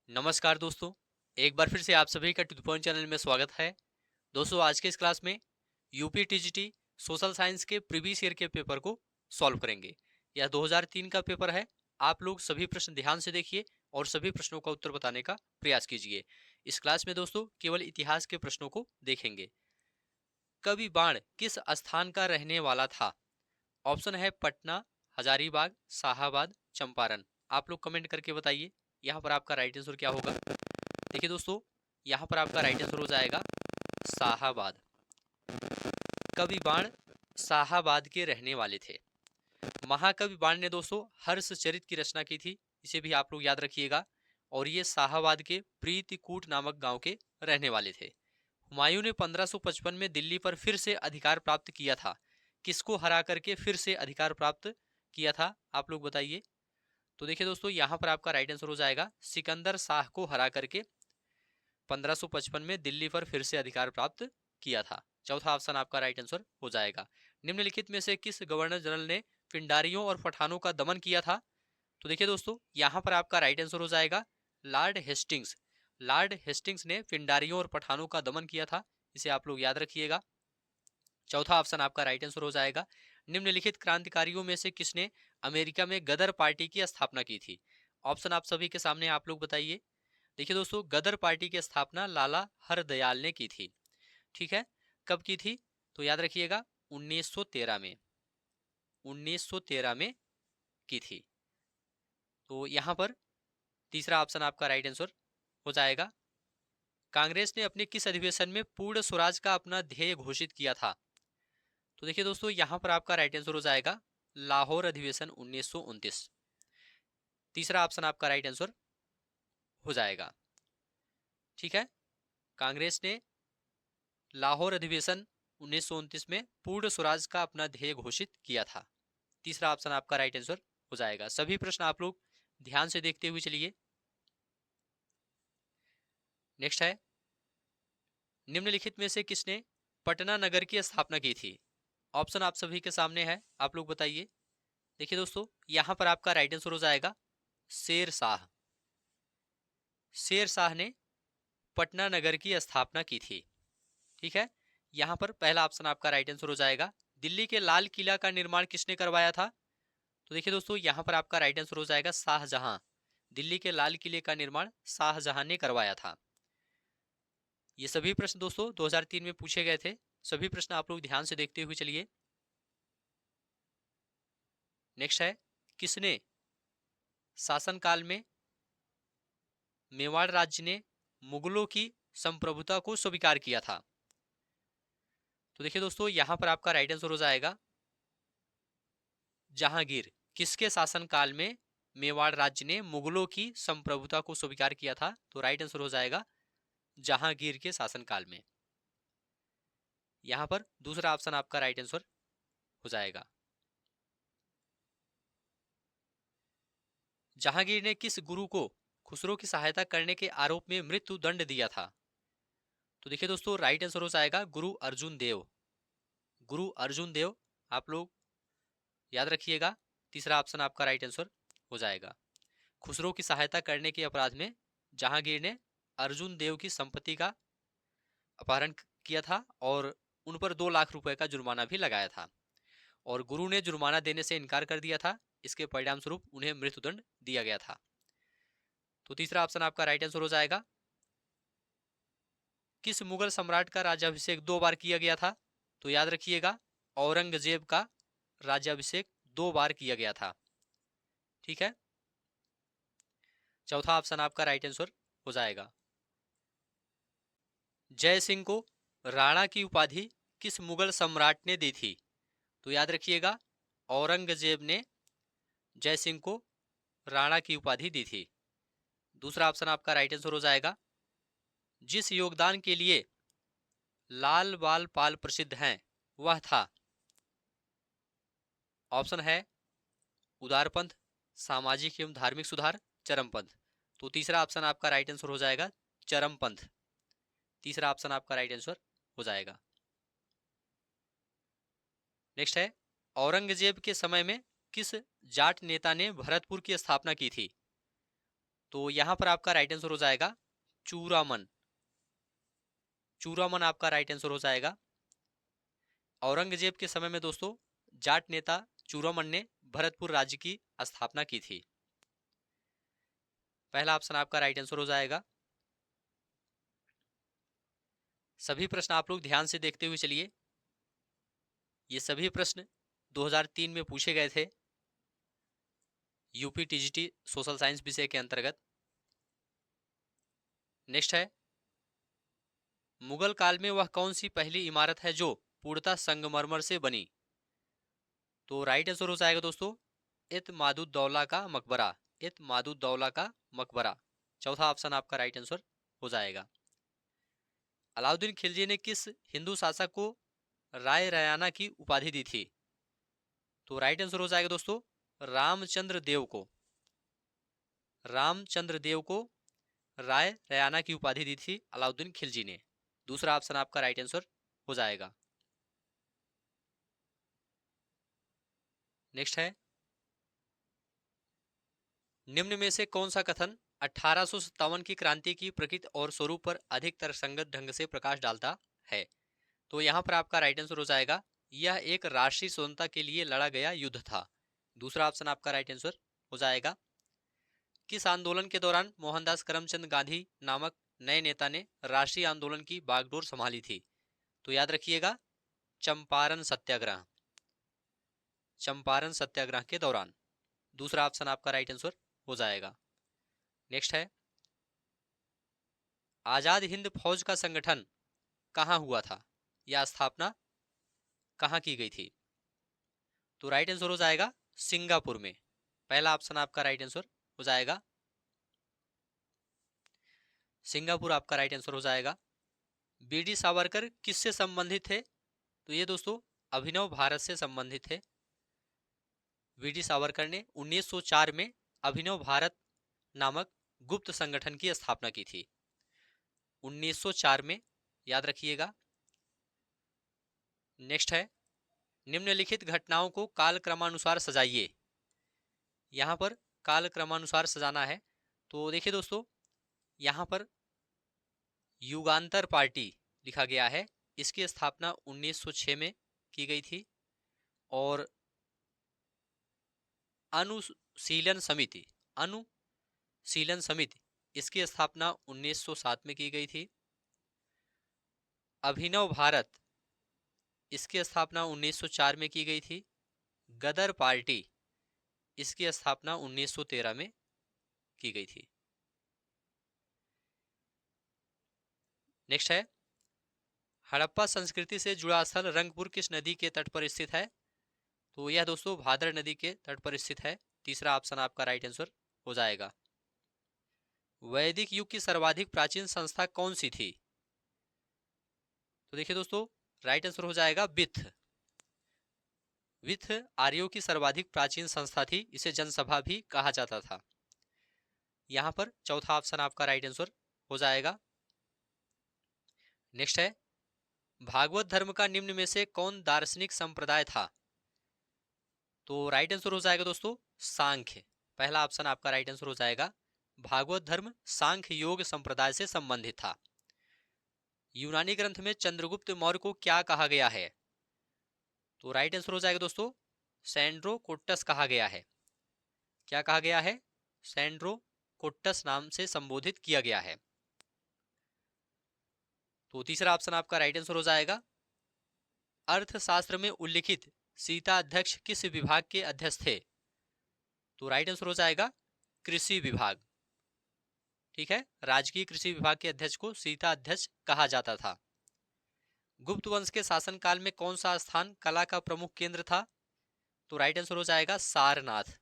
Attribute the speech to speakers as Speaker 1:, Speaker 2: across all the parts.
Speaker 1: नमस्कार दोस्तों। एक बार फिर से आप सभी का टू द पॉइंट चैनल में स्वागत है। दोस्तों, आज के इस क्लास में यूपी टीजीटी सोशल साइंस के प्रीवियस ईयर के पेपर को सॉल्व करेंगे। यह 2003 का पेपर है। आप लोग सभी प्रश्न ध्यान से देखिए और सभी प्रश्नों का उत्तर बताने का प्रयास कीजिए। इस क्लास में दोस्तों केवल इतिहास के प्रश्नों को देखेंगे। कवि बाण किस स्थान का रहने वाला था? ऑप्शन है पटना, हजारीबाग, शाहाबाद, चंपारण। आप लोग कमेंट करके बताइए यहाँ पर आपका राइट आंसर क्या होगा। देखिए दोस्तों, यहाँ पर आपका राइट आंसर हो जाएगा शाहाबाद। कवि बाण शाहाबाद के रहने वाले थे। महाकवि बाण ने दोस्तों हर्षचरित की रचना की थी, इसे भी आप लोग याद रखिएगा। और ये शाहाबाद के प्रीतिकूट नामक गांव के रहने वाले थे। हुमायूं ने 1555 में दिल्ली पर फिर से अधिकार प्राप्त किया था। किसको हरा करके फिर से अधिकार प्राप्त किया था, आप लोग बताइए। तो देखिए दोस्तों, यहाँ पर आपका राइट आंसर हो जाएगा सिकंदर शाह को हरा करके 1555 में दिल्ली पर फिर से अधिकार प्राप्त किया था। चौथा ऑप्शन आपका राइट आंसर हो जाएगा। निम्नलिखित में से किस गवर्नर जनरल ने पिंडारियों और पठानों का दमन किया था? तो देखिए दोस्तों, यहाँ पर आपका राइट आंसर हो जाएगा लॉर्ड हेस्टिंग्स। लॉर्ड हेस्टिंग्स ने पिंडारियों और पठानों का दमन किया था, इसे आप लोग याद रखिएगा। चौथा ऑप्शन आपका राइट आंसर हो जाएगा। निम्नलिखित क्रांतिकारियों में से किसने अमेरिका में गदर पार्टी की स्थापना की थी? ऑप्शन आप सभी के सामने, आप लोग बताइए। देखिए दोस्तों, गदर पार्टी की स्थापना लाला हरदयाल ने की थी। ठीक है, कब की थी? तो याद रखिएगा 1913 में। 1913 में की थी। तो यहां पर तीसरा ऑप्शन आपका राइट आंसर हो जाएगा। कांग्रेस ने अपने किस अधिवेशन में पूर्ण स्वराज का अपना ध्येय घोषित किया था? तो देखिए दोस्तों, यहां पर आपका राइट आंसर हो जाएगा लाहौर अधिवेशन 1929। तीसरा ऑप्शन आपका राइट आंसर हो जाएगा। ठीक है, कांग्रेस ने लाहौर अधिवेशन 1929 में पूर्ण स्वराज का अपना ध्येय घोषित किया था। तीसरा ऑप्शन आपका राइट आंसर हो जाएगा। सभी प्रश्न आप लोग ध्यान से देखते हुए चलिए। नेक्स्ट है, निम्नलिखित में से किसने पटना नगर की स्थापना की थी? ऑप्शन आप सभी के सामने है, आप लोग बताइए। देखिए दोस्तों, यहां पर आपका राइट आंसर हो जाएगा शेर शाह। शेर शाह ने पटना नगर की स्थापना की थी। ठीक है, यहां पर पहला ऑप्शन आपका राइट आंसर हो जाएगा। दिल्ली के लाल किला का निर्माण किसने करवाया था? तो देखिए दोस्तों, यहां पर आपका राइट आंसर हो जाएगा शाहजहां। दिल्ली के लाल किले का निर्माण शाहजहां ने करवाया था। ये सभी प्रश्न दोस्तों 2003 में पूछे गए थे। सभी प्रश्न आप लोग ध्यान से देखते हुए चलिए। नेक्स्ट है, किसने शासनकाल में मेवाड़ राज्य ने मुगलों की संप्रभुता को स्वीकार किया था? तो देखिए दोस्तों, यहां पर आपका राइट आंसर हो जाएगा जहांगीर। किसके शासनकाल में मेवाड़ राज्य ने मुगलों की संप्रभुता को स्वीकार किया था? तो राइट आंसर हो जाएगा जहांगीर के शासनकाल में। यहां पर दूसरा ऑप्शन आपका राइट आंसर हो जाएगा। जहांगीर ने किस गुरु को खुसरो की सहायता करने के आरोप में मृत्यु दंड दिया था? तो देखिए दोस्तों, राइट आंसर हो जाएगा गुरु अर्जुन देव। गुरु अर्जुन देव, आप लोग याद रखिएगा। तीसरा ऑप्शन आपका राइट आंसर हो जाएगा। खुसरो की सहायता करने के अपराध में जहांगीर ने अर्जुन देव की संपत्ति का अपहरण किया था और उन पर 2 लाख रुपए का जुर्माना भी लगाया था। और गुरु ने जुर्माना देने से इनकार कर दिया था। इसके परिणाम स्वरूप उन्हें मृत्युदंड दिया गया था। तो तीसरा ऑप्शन आपका राइट आंसर हो जाएगा। किस मुगल सम्राट का राज्याभिषेक 2 बार किया गया था? तो याद रखिएगा, औरंगजेब का राज्याभिषेक 2 बार किया गया था। ठीक है, चौथा ऑप्शन आपका राइट आंसर हो जाएगा। जय सिंह को राणा की उपाधि किस मुगल सम्राट ने दी थी? तो याद रखिएगा, औरंगजेब ने जय सिंह को राणा की उपाधि दी थी। दूसरा ऑप्शन आपका राइट आंसर हो जाएगा। जिस योगदान के लिए लाल बाल पाल प्रसिद्ध हैं वह था? ऑप्शन है उदारपंथ, सामाजिक एवं धार्मिक सुधार, चरमपंथ। तो तीसरा ऑप्शन आपका राइट आंसर हो जाएगा चरमपंथ। तीसरा ऑप्शन आपका राइट आंसर हो जाएगा। नेक्स्ट है, औरंगजेब के समय में किस जाट नेता ने भरतपुर की स्थापना की थी? तो यहां पर आपका राइट आंसर हो जाएगा चूरामन। चूरामन आपका राइट आंसर हो जाएगा। औरंगजेब के समय में दोस्तों जाट नेता चूरामन ने भरतपुर राज्य की स्थापना की थी। पहला ऑप्शन आपका राइट आंसर हो जाएगा। सभी प्रश्न आप लोग ध्यान से देखते हुए चलिए। ये सभी प्रश्न 2003 में पूछे गए थे यूपी टीजीटी सोशल साइंस विषय के अंतर्गत। नेक्स्ट है, मुगल काल में वह कौन सी पहली इमारत है जो पूर्णतः संगमरमर से बनी? तो राइट आंसर हो जाएगा दोस्तों इत्मादुद्दौला का मकबरा। इत्मादुद्दौला का मकबरा चौथा ऑप्शन आपका राइट आंसर हो जाएगा। अलाउद्दीन खिलजी ने किस हिंदू शासक को राय रैयाना की उपाधि दी थी? तो राइट आंसर हो जाएगा दोस्तों रामचंद्र देव को। रामचंद्र देव को राय रैयाना की उपाधि दी थी अलाउद्दीन खिलजी ने। दूसरा ऑप्शन आपका राइट आंसर हो जाएगा। नेक्स्ट है, निम्न में से कौन सा कथन 1857 की क्रांति की प्रकृति और स्वरूप पर अधिक तर्कसंगत ढंग से प्रकाश डालता है? तो यहां पर आपका राइट आंसर हो जाएगा यह एक राष्ट्रीय स्वतंत्रता के लिए लड़ा गया युद्ध था। दूसरा ऑप्शन आपका राइट आंसर हो जाएगा। किस आंदोलन के दौरान मोहनदास करमचंद गांधी नामक नए नेता ने राष्ट्रीय आंदोलन की बागडोर संभाली थी? तो याद रखिएगा चंपारण सत्याग्रह। चंपारण सत्याग्रह के दौरान। दूसरा ऑप्शन आपका राइट आंसर हो जाएगा। नेक्स्ट है, आजाद हिंद फौज का संगठन कहां हुआ था या स्थापना कहां की गई थी? तो राइट आंसर हो जाएगा सिंगापुर में। पहला ऑप्शन आपका राइट आंसर हो जाएगा। सिंगापुर आपका राइट आंसर हो जाएगा। बीडी सावरकर किससे संबंधित थे? तो ये दोस्तों अभिनव भारत से संबंधित थे। बीडी सावरकर ने 1904 में अभिनव भारत नामक गुप्त संगठन की स्थापना की थी। 1904 में, याद रखिएगा। नेक्स्ट है, निम्नलिखित घटनाओं को कालक्रमानुसार सजाइए। यहां पर कालक्रमानुसार सजाना है। तो देखिए दोस्तों, यहां पर युगांतर पार्टी लिखा गया है। इसकी स्थापना 1906 में की गई थी और अनुशीलन समिति इसकी स्थापना 1907 में की गई थी। अभिनव भारत इसकी स्थापना 1904 में की गई थी। गदर पार्टी इसकी स्थापना 1913 में की गई थी। नेक्स्ट है, हड़प्पा संस्कृति से जुड़ा स्थल रंगपुर किस नदी के तट पर स्थित है? तो यह दोस्तों भादर नदी के तट पर स्थित है। तीसरा ऑप्शन आपका राइट आंसर हो जाएगा। वैदिक युग की सर्वाधिक प्राचीन संस्था कौन सी थी? तो देखिए दोस्तों, राइट आंसर हो जाएगा विथ। विथ आर्यों की सर्वाधिक प्राचीन संस्था थी। इसे जनसभा भी कहा जाता था। यहां पर चौथा ऑप्शन आपका राइट आंसर हो जाएगा। नेक्स्ट है, भागवत धर्म का निम्न में से कौन दार्शनिक संप्रदाय था? तो राइट आंसर हो जाएगा दोस्तों सांख्य। पहला ऑप्शन आपका राइट आंसर हो जाएगा। भागवत धर्म सांख्य योग संप्रदाय से संबंधित था। यूनानी ग्रंथ में चंद्रगुप्त मौर्य को क्या कहा गया है? तो राइट आंसर हो जाएगा दोस्तों सैंड्रोकोट्टस कहा गया है। क्या कहा गया है? सैंड्रोकोट्टस नाम से संबोधित किया गया है। तो तीसरा ऑप्शन आपका राइट आंसर हो जाएगा। अर्थशास्त्र में उल्लिखित सीता अध्यक्ष किस विभाग के अध्यक्ष थे? तो राइट आंसर हो जाएगा कृषि विभाग। ठीक है, राजकीय कृषि विभाग के अध्यक्ष को सीता अध्यक्ष कहा जाता था। गुप्त वंश के शासनकाल में कौन सा स्थान कला का प्रमुख केंद्र था? तो राइट आंसर हो जाएगा सारनाथ।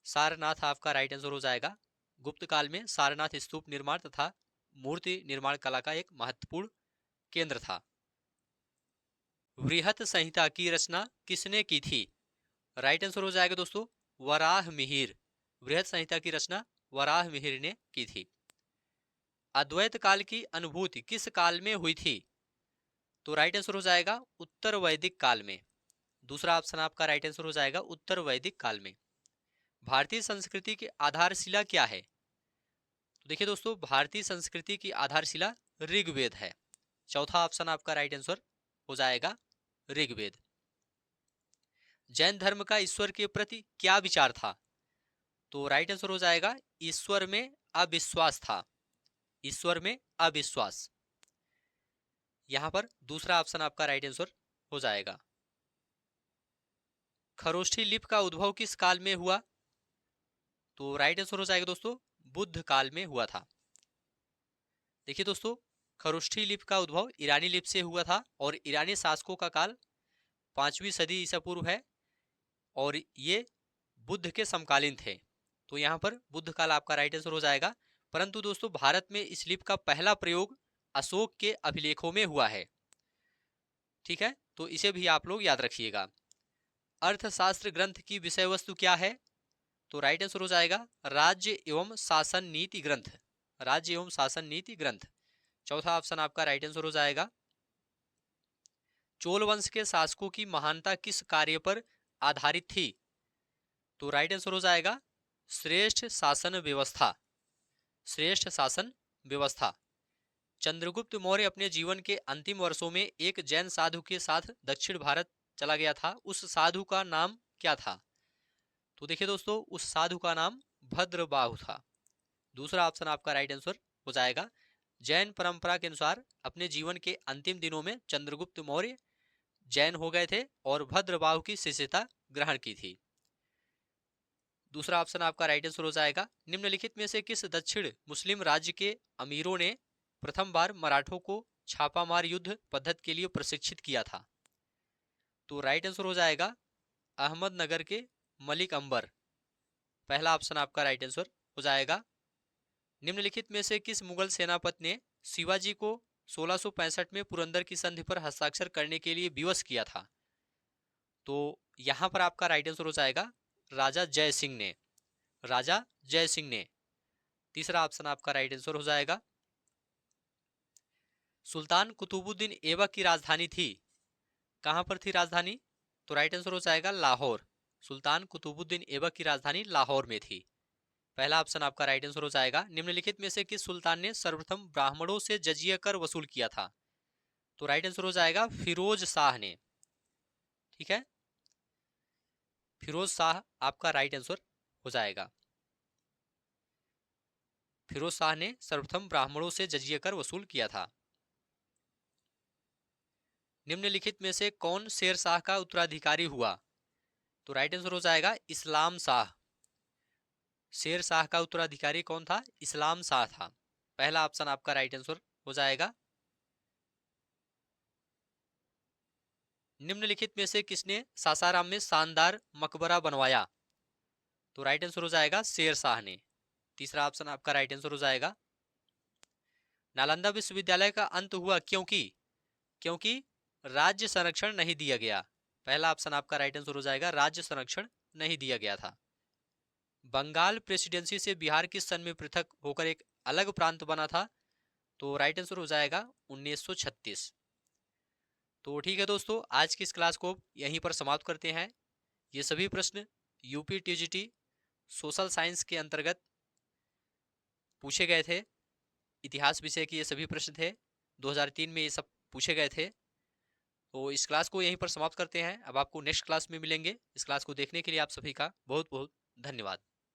Speaker 1: सारनाथ आपका राइट आंसर हो जाएगा। गुप्त काल में सारनाथ स्तूप निर्माण तथा मूर्ति निर्माण कला का एक महत्वपूर्ण केंद्र था। वृहत संहिता की रचना किसने की थी? राइट आंसर हो जाएगा दोस्तों वराह मिहिर। वृहत संहिता की रचना वराह मिहिर ने की थी। अद्वैत काल की अनुभूति किस काल में हुई थी? तो राइट आंसर हो जाएगा उत्तर वैदिक काल में। दूसरा ऑप्शन आपका राइट आंसर हो जाएगा उत्तर वैदिक काल में। भारतीय संस्कृति की आधारशिला क्या है? तो देखिए दोस्तों, भारतीय संस्कृति की आधारशिला ऋग्वेद है। चौथा ऑप्शन आपका राइट आंसर हो जाएगा ऋग्वेद। जैन धर्म का ईश्वर के प्रति क्या विचार था? तो राइट आंसर हो जाएगा ईश्वर में अविश्वास था। ईश्वर में अविश्वास। यहां पर दूसरा ऑप्शन आपका राइट आंसर हो जाएगा। खरोष्ठी लिपि का उद्भव किस काल में हुआ? तो राइट आंसर हो जाएगा दोस्तों बुद्ध काल में हुआ था। देखिए दोस्तों, खरोष्ठी लिपि का उद्भव ईरानी लिपि से हुआ था और ईरानी शासकों का काल 5वीं सदी ईसा पूर्व है और ये बुद्ध के समकालीन थे। तो यहाँ पर बुद्ध काल आपका राइट आंसर हो जाएगा। परंतु दोस्तों, भारत में इस लिपि का पहला प्रयोग अशोक के अभिलेखों में हुआ है। ठीक है, तो इसे भी आप लोग याद रखिएगा। अर्थशास्त्र ग्रंथ की विषय वस्तु क्या है? तो राइट आंसर हो जाएगा राज्य एवं शासन नीति ग्रंथ। राज्य एवं शासन नीति ग्रंथ। चौथा ऑप्शन आपका राइट आंसर हो जाएगा। चोल वंश के शासकों की महानता किस कार्य पर आधारित थी? तो राइट आंसर हो जाएगा श्रेष्ठ शासन व्यवस्था। श्रेष्ठ शासन व्यवस्था। चंद्रगुप्त मौर्य अपने जीवन के अंतिम वर्षों में एक जैन साधु के साथ दक्षिण भारत चला गया था। उस साधु का नाम क्या था? तो देखिए दोस्तों, उस साधु का नाम भद्रबाहु था। दूसरा ऑप्शन आपका राइट आंसर हो जाएगा। जैन परंपरा के अनुसार अपने जीवन के अंतिम दिनों में चंद्रगुप्त मौर्य जैन हो गए थे और भद्रबाहु की शिष्यता ग्रहण की थी। दूसरा ऑप्शन आपका राइट आंसर हो जाएगा। निम्नलिखित में से किस दक्षिण मुस्लिम राज्य के अमीरों ने प्रथम बार मराठों को छापामार युद्ध पद्धति के लिए प्रशिक्षित किया था? तो राइट आंसर हो जाएगा अहमदनगर के मलिक अंबर। पहला ऑप्शन आपका राइट आंसर हो जाएगा। निम्नलिखित में से किस मुगल सेनापति ने शिवाजी को 1665 में पुरंदर की संधि पर हस्ताक्षर करने के लिए विवश किया था? तो यहां पर आपका राइट आंसर हो जाएगा राजा जय सिंह ने। राजा जय सिंह ने। तीसरा ऑप्शन आपका राइट आंसर हो जाएगा। सुल्तान कुतुबुद्दीन ऐबक की राजधानी थी, कहां पर थी राजधानी? तो राइट आंसर हो जाएगा लाहौर। सुल्तान कुतुबुद्दीन ऐबक की राजधानी लाहौर में थी। पहला ऑप्शन आपका राइट आंसर हो जाएगा। निम्नलिखित में से किस सुल्तान ने सर्वप्रथम ब्राह्मणों से जजिया कर वसूल किया था? तो राइट आंसर हो जाएगा फिरोज शाह ने। ठीक है, फिरोज शाह आपका राइट आंसर हो जाएगा। फिरोज शाह ने सर्वप्रथम ब्राह्मणों से जजिया कर वसूल किया था। निम्नलिखित में से कौन शेर शाह का उत्तराधिकारी हुआ? तो राइट आंसर हो जाएगा इस्लाम शाह। शेर शाह का उत्तराधिकारी कौन था? इस्लाम शाह था। पहला ऑप्शन आपका राइट आंसर हो जाएगा। निम्नलिखित में से किसने सासाराम में शानदार मकबरा बनवाया? तो राइट आंसर हो जाएगा शेर शाह ने। तीसरा ऑप्शन आपका राइट आंसर हो जाएगा। नालंदा विश्वविद्यालय का अंत हुआ क्योंकि क्योंकि राज्य संरक्षण नहीं दिया गया। पहला ऑप्शन आपका राइट आंसर हो जाएगा राज्य संरक्षण नहीं दिया गया था। बंगाल प्रेसिडेंसी से बिहार किस सन में पृथक होकर एक अलग प्रांत बना था? तो राइट आंसर हो जाएगा 1936। तो ठीक है दोस्तों, आज की इस क्लास को यहीं पर समाप्त करते हैं। ये सभी प्रश्न यूपी टीजीटी सोशल साइंस के अंतर्गत पूछे गए थे। इतिहास विषय के ये सभी प्रश्न थे, 2003 में ये सब पूछे गए थे। तो इस क्लास को यहीं पर समाप्त करते हैं। अब आपको नेक्स्ट क्लास में मिलेंगे। इस क्लास को देखने के लिए आप सभी का बहुत बहुत धन्यवाद।